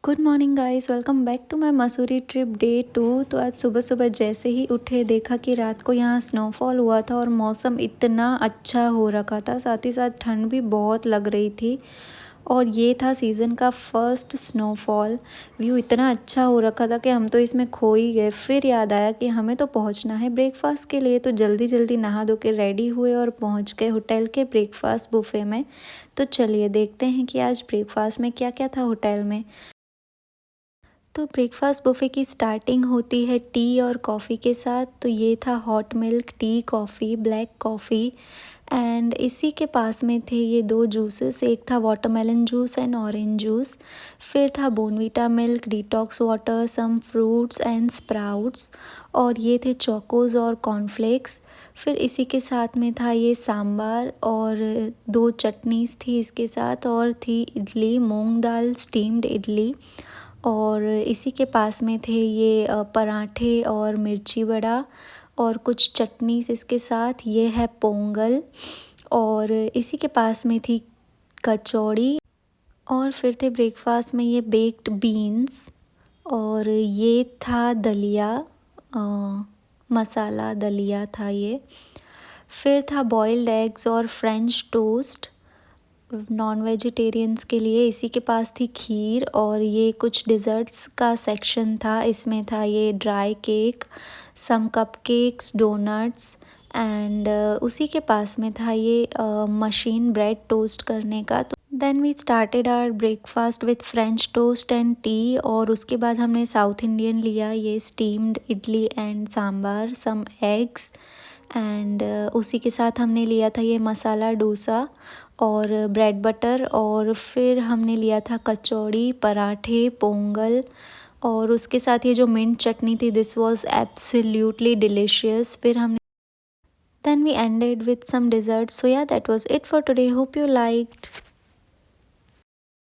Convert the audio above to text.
Good morning guys, welcome back to my Mussoorie trip day 2। तो आज सुबह सुबह जैसे ही उठे देखा कि रात को यहाँ स्नोफॉल हुआ था और मौसम इतना अच्छा हो रखा था, साथ ही साथ ठंड भी बहुत लग रही थी। और ये था सीज़न का फर्स्ट स्नोफॉल। व्यू इतना अच्छा हो रखा था कि हम तो इसमें खो ही गए। फिर याद आया कि हमें तो पहुँचना है ब्रेकफास्ट के लिए, तो जल्दी जल्दी नहा धो के रेडी हुए और पहुँच गए होटल के ब्रेकफास्ट बुफ़े में। तो चलिए देखते हैं कि आज ब्रेकफास्ट में क्या क्या था होटल में। तो ब्रेकफास्ट बुफ़े की स्टार्टिंग होती है टी और कॉफ़ी के साथ। तो ये था hot milk tea, coffee, black coffee and इसी के पास में थे ये दो जूसेस, एक था watermelon juice and orange juice. फिर था Bournvita milk, detox water, some fruits and sprouts और ये थे चोकोज़ और कॉर्नफ्लेक्स। फिर इसी के साथ में था ये सांभर और दो चटनीज़ थी इसके साथ, और थी इडली, मूंग दाल स्टीम्ड इडली। और इसी के पास में थे ये पराठे और मिर्ची बड़ा और कुछ चटनीस इसके साथ। ये है पोंगल और इसी के पास में थी कचौड़ी। और फिर थे ब्रेकफास्ट में ये बेक्ड बीन्स और ये था दलिया, मसाला दलिया था ये। फिर था बॉइल्ड एग्स और फ्रेंच टोस्ट नॉन वेजिटेरियंस के लिए। इसी के पास थी खीर और ये कुछ डिज़र्ट्स का सेक्शन था। इसमें था ये dry cake, some cupcakes, doughnuts and उसी के पास में था ये मशीन ब्रेड टोस्ट करने का। तो then we started our breakfast with French toast and tea और उसके बाद हमने साउथ इंडियन लिया, ये steamed idli and sambar, some eggs and उसी के साथ हमने लिया था ये मसाला डोसा और ब्रेड बटर। और फिर हमने लिया था कचौड़ी, पराठे, पोंगल और उसके साथ ये जो मिंट चटनी थी, दिस वाज एब्सोल्युटली डिलीशियस। फिर हमने then we ended with some desserts. So yeah, that was it for today. Hope you liked.